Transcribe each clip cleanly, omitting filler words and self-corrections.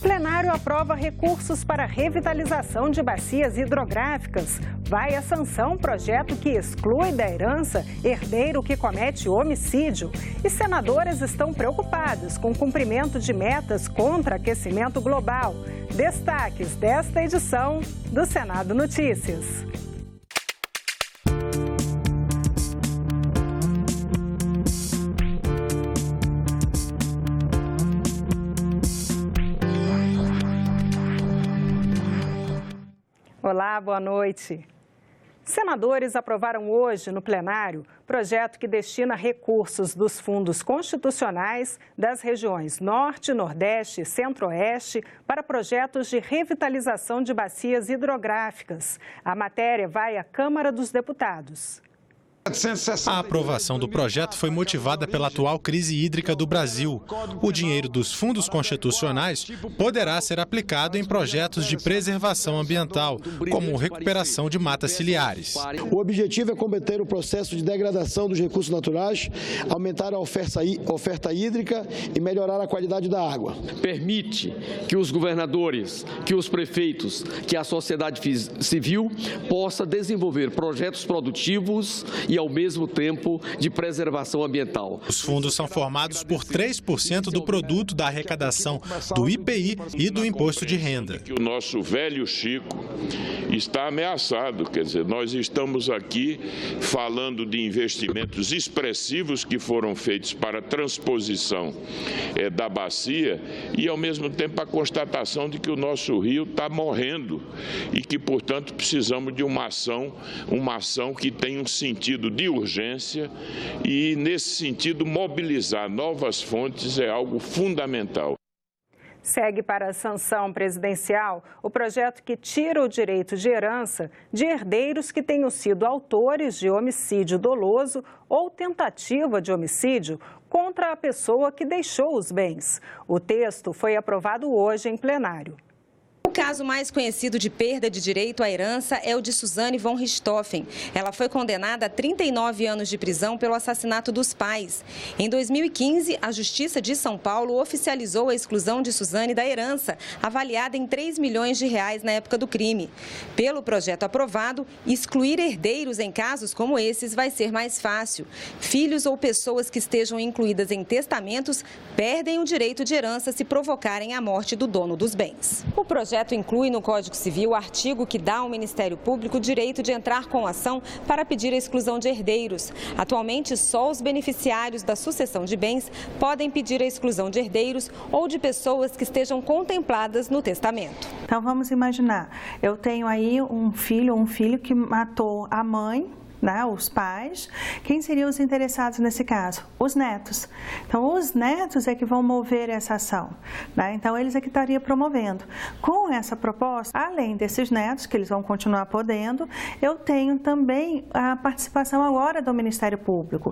Plenário aprova recursos para revitalização de bacias hidrográficas. Vai à sanção projeto que exclui da herança herdeiro que comete homicídio. E senadoras estão preocupadas com o cumprimento de metas contra aquecimento global. Destaques desta edição do Senado Notícias. Olá, boa noite. Senadores aprovaram hoje no plenário projeto que destina recursos dos fundos constitucionais das regiões Norte, Nordeste e Centro-Oeste para projetos de revitalização de bacias hidrográficas. A matéria vai à Câmara dos Deputados. A aprovação do projeto foi motivada pela atual crise hídrica do Brasil. O dinheiro dos fundos constitucionais poderá ser aplicado em projetos de preservação ambiental, como recuperação de matas ciliares. O objetivo é combater o processo de degradação dos recursos naturais, aumentar a oferta hídrica e melhorar a qualidade da água. Permite que os governadores, que os prefeitos, que a sociedade civil possa desenvolver projetos produtivos e, ao mesmo tempo, de preservação ambiental. Os fundos são formados por 3% do produto da arrecadação do IPI e do Imposto de Renda. O nosso velho Chico está ameaçado, quer dizer, nós estamos aqui falando de investimentos expressivos que foram feitos para a transposição da bacia e, ao mesmo tempo, a constatação de que o nosso rio está morrendo e que, portanto, precisamos de uma ação que tenha um sentido de urgência e, nesse sentido, mobilizar novas fontes é algo fundamental. Segue para a sanção presidencial o projeto que tira o direito de herança de herdeiros que tenham sido autores de homicídio doloso ou tentativa de homicídio contra a pessoa que deixou os bens. O texto foi aprovado hoje em plenário. O caso mais conhecido de perda de direito à herança é o de Suzane von Richthofen. Ela foi condenada a 39 anos de prisão pelo assassinato dos pais. Em 2015, a Justiça de São Paulo oficializou a exclusão de Suzane da herança, avaliada em 3 milhões de reais na época do crime. Pelo projeto aprovado, excluir herdeiros em casos como esses vai ser mais fácil. Filhos ou pessoas que estejam incluídas em testamentos perdem o direito de herança se provocarem a morte do dono dos bens. O projeto inclui no Código Civil o artigo que dá ao Ministério Público o direito de entrar com ação para pedir a exclusão de herdeiros. Atualmente, só os beneficiários da sucessão de bens podem pedir a exclusão de herdeiros ou de pessoas que estejam contempladas no testamento. Então, vamos imaginar, eu tenho aí um filho que matou a mãe, os pais. Quem seriam os interessados nesse caso? Os netos. Então, os netos é que vão mover essa ação. Então, eles é que estariam promovendo. Com essa proposta, além desses netos, que eles vão continuar podendo, eu tenho também a participação agora do Ministério Público.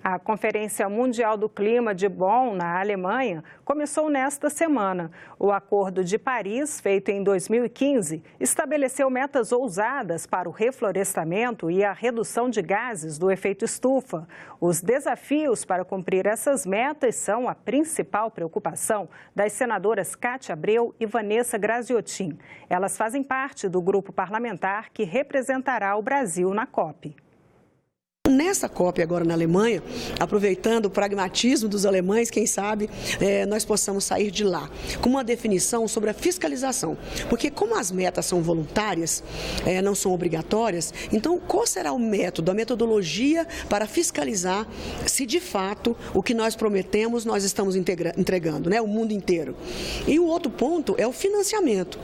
A Conferência Mundial do Clima de Bonn, na Alemanha, começou nesta semana. O Acordo de Paris, feito em 2015, estabeleceu metas ousadas para o reflorestamento e a redução de gases do efeito estufa. Os desafios para cumprir essas metas são a principal preocupação das senadoras Cátia Abreu e Vanessa Graziotin. Elas fazem parte do grupo parlamentar que representará o Brasil na COP. Nessa COP agora na Alemanha, aproveitando o pragmatismo dos alemães, quem sabe nós possamos sair de lá com uma definição sobre a fiscalização. Porque como as metas são voluntárias, não são obrigatórias, então qual será o método, a metodologia para fiscalizar se de fato o que nós prometemos nós estamos entregando, o mundo inteiro. E o outro ponto é o financiamento.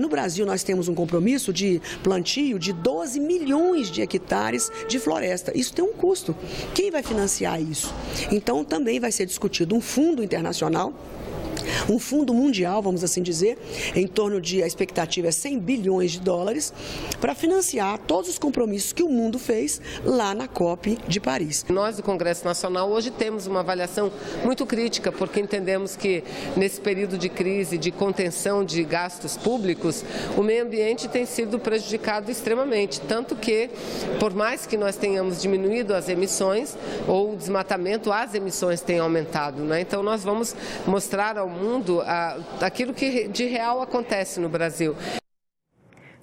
No Brasil nós temos um compromisso de plantio de 12 milhões de hectares de floresta. Isso tem um custo. Quem vai financiar isso? Então, também vai ser discutido um fundo internacional, um fundo mundial, vamos assim dizer, em torno de, a expectativa é 100 bilhões de dólares, para financiar todos os compromissos que o mundo fez lá na COP de Paris. Nós do Congresso Nacional hoje temos uma avaliação muito crítica, porque entendemos que nesse período de crise, de contenção de gastos públicos, o meio ambiente tem sido prejudicado extremamente, tanto que, por mais que nós tenhamos diminuído as emissões, ou o desmatamento, as emissões têm aumentado, Então nós vamos mostrar ao mundo aquilo que de real acontece no Brasil.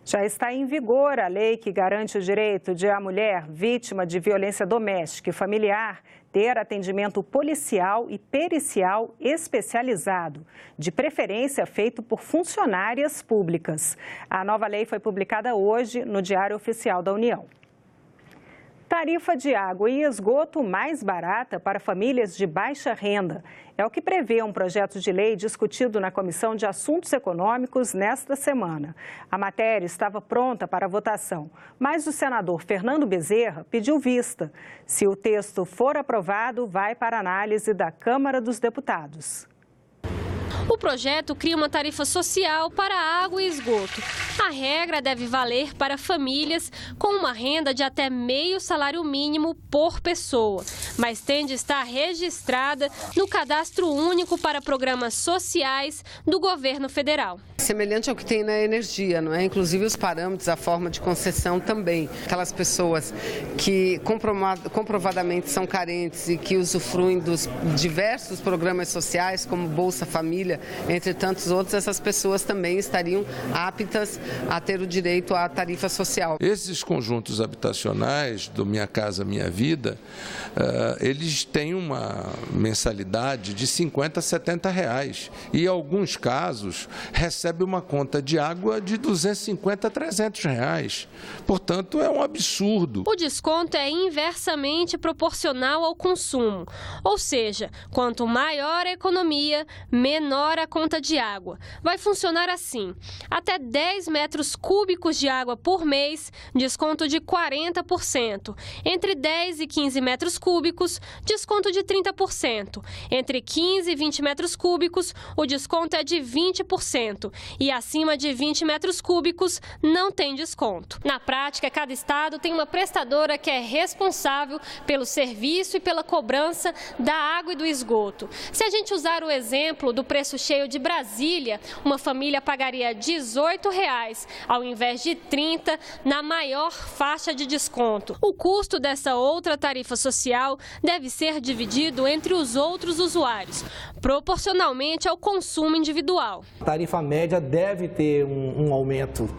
Já está em vigor a lei que garante o direito de a mulher vítima de violência doméstica e familiar ter atendimento policial e pericial especializado, de preferência feito por funcionárias públicas. A nova lei foi publicada hoje no Diário Oficial da União. Tarifa de água e esgoto mais barata para famílias de baixa renda. É o que prevê um projeto de lei discutido na Comissão de Assuntos Econômicos nesta semana. A matéria estava pronta para votação, mas o senador Fernando Bezerra pediu vista. Se o texto for aprovado, vai para análise da Câmara dos Deputados. O projeto cria uma tarifa social para água e esgoto. A regra deve valer para famílias com uma renda de até meio salário mínimo por pessoa, mas tem de estar registrada no Cadastro Único para Programas Sociais do Governo Federal. Semelhante ao que tem na energia, não é? Inclusive os parâmetros, a forma de concessão também. Aquelas pessoas que comprovadamente são carentes e que usufruem dos diversos programas sociais, como Bolsa Família, entre tantos outros, essas pessoas também estariam aptas a ter o direito à tarifa social. Esses conjuntos habitacionais do Minha Casa Minha Vida, eles têm uma mensalidade de R$50 a R$70 e, em alguns casos, recebem uma conta de água de R$250 a R$300. Portanto, é um absurdo. O desconto é inversamente proporcional ao consumo, ou seja, quanto maior a economia, menor a conta de água. Vai funcionar assim: até 10 metros cúbicos de água por mês, desconto de 40%. Entre 10 e 15 metros cúbicos, desconto de 30%. Entre 15 e 20 metros cúbicos, o desconto é de 20%. E acima de 20 metros cúbicos, não tem desconto. Na prática, cada estado tem uma prestadora que é responsável pelo serviço e pela cobrança da água e do esgoto. Se a gente usar o exemplo do preço cheio de Brasília, uma família pagaria R$18 ao invés de 30 na maior faixa de desconto. O custo dessa outra tarifa social deve ser dividido entre os outros usuários, proporcionalmente ao consumo individual. A tarifa média deve ter um aumento,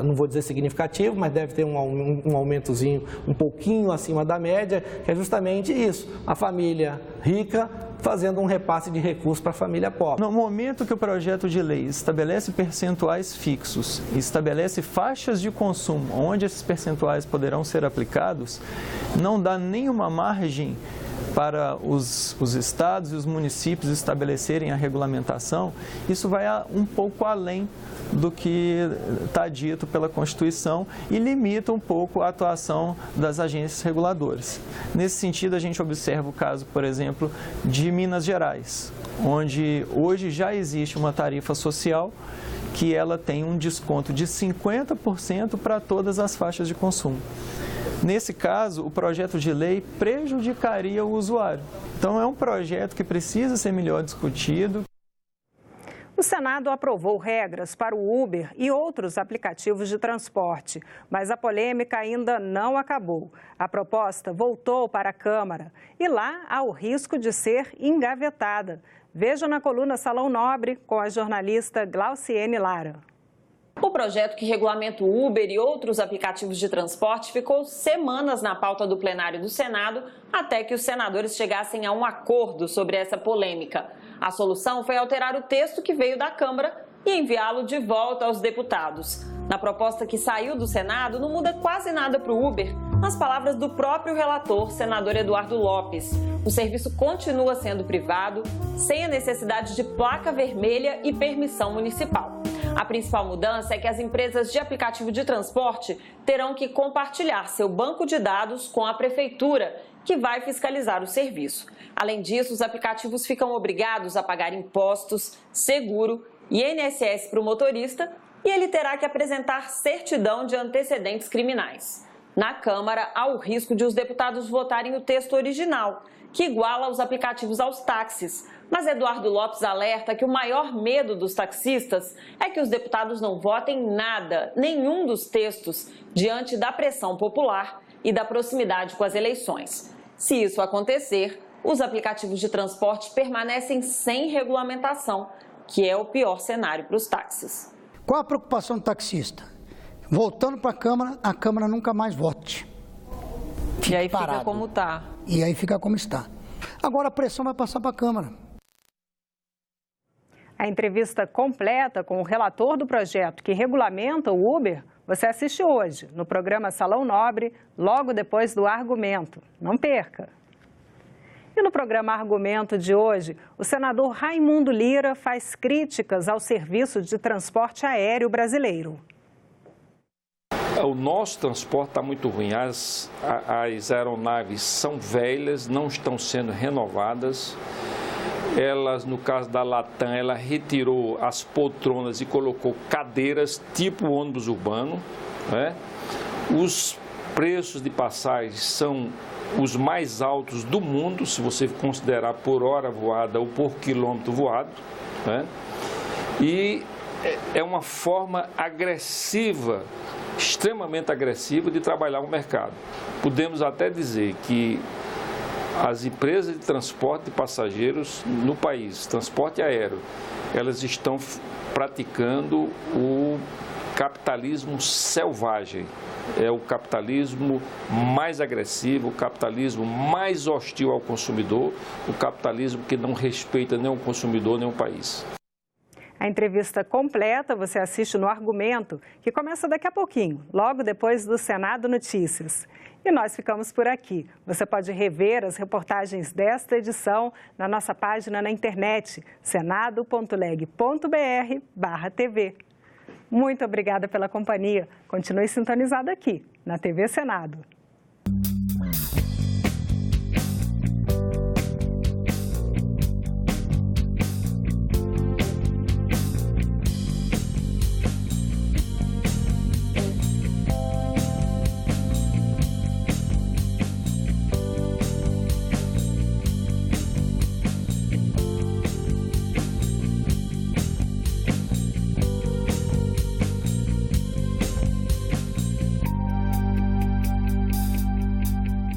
não vou dizer significativo, mas deve ter um aumentozinho um pouquinho acima da média, que é justamente isso, a família rica fazendo um repasse de recursos para a família pobre. No momento que o projeto de lei estabelece percentuais fixos, estabelece faixas de consumo onde esses percentuais poderão ser aplicados, não dá nenhuma margem para os estados e os municípios estabelecerem a regulamentação. Isso vai um pouco além do que está dito pela Constituição e limita um pouco a atuação das agências reguladoras. Nesse sentido, a gente observa o caso, por exemplo, de Minas Gerais, onde hoje já existe uma tarifa social que ela tem um desconto de 50% para todas as faixas de consumo. Nesse caso, o projeto de lei prejudicaria o usuário. Então, é um projeto que precisa ser melhor discutido. O Senado aprovou regras para o Uber e outros aplicativos de transporte, mas a polêmica ainda não acabou. A proposta voltou para a Câmara e lá há o risco de ser engavetada. Veja na coluna Salão Nobre com a jornalista Glauciene Lara. O projeto que regulamenta o Uber e outros aplicativos de transporte ficou semanas na pauta do plenário do Senado até que os senadores chegassem a um acordo sobre essa polêmica. A solução foi alterar o texto que veio da Câmara e enviá-lo de volta aos deputados. Na proposta que saiu do Senado, não muda quase nada para o Uber. Nas palavras do próprio relator, senador Eduardo Lopes, o serviço continua sendo privado, sem a necessidade de placa vermelha e permissão municipal. A principal mudança é que as empresas de aplicativo de transporte terão que compartilhar seu banco de dados com a prefeitura, que vai fiscalizar o serviço. Além disso, os aplicativos ficam obrigados a pagar impostos, seguro e INSS para o motorista e ele terá que apresentar certidão de antecedentes criminais. Na Câmara, há o risco de os deputados votarem o texto original, que iguala os aplicativos aos táxis. Mas Eduardo Lopes alerta que o maior medo dos taxistas é que os deputados não votem nada, nenhum dos textos, diante da pressão popular e da proximidade com as eleições. Se isso acontecer, os aplicativos de transporte permanecem sem regulamentação, que é o pior cenário para os táxis. Qual a preocupação do taxista? Voltando para a Câmara nunca mais vote. E aí fica parado. como está. E aí fica como está. Agora a pressão vai passar para a Câmara. A entrevista completa com o relator do projeto que regulamenta o Uber, você assiste hoje no programa Salão Nobre, logo depois do Argumento. Não perca! E no programa Argumento de hoje, o senador Raimundo Lira faz críticas ao serviço de transporte aéreo brasileiro. O nosso transporte está muito ruim. As aeronaves são velhas, não estão sendo renovadas. Elas, no caso da Latam, ela retirou as poltronas e colocou cadeiras tipo ônibus urbano, né? Os preços de passagens são os mais altos do mundo, se você considerar por hora voada ou por quilômetro voado, né? E é uma forma agressiva, extremamente agressiva de trabalhar o mercado. Podemos até dizer que as empresas de transporte de passageiros no país, transporte aéreo, elas estão praticando o capitalismo selvagem. É o capitalismo mais agressivo, o capitalismo mais hostil ao consumidor, o capitalismo que não respeita nem o consumidor nem o país. A entrevista completa você assiste no Argumento, que começa daqui a pouquinho, logo depois do Senado Notícias. E nós ficamos por aqui. Você pode rever as reportagens desta edição na nossa página na internet, senado.leg.br/TV. Muito obrigada pela companhia. Continue sintonizado aqui, na TV Senado.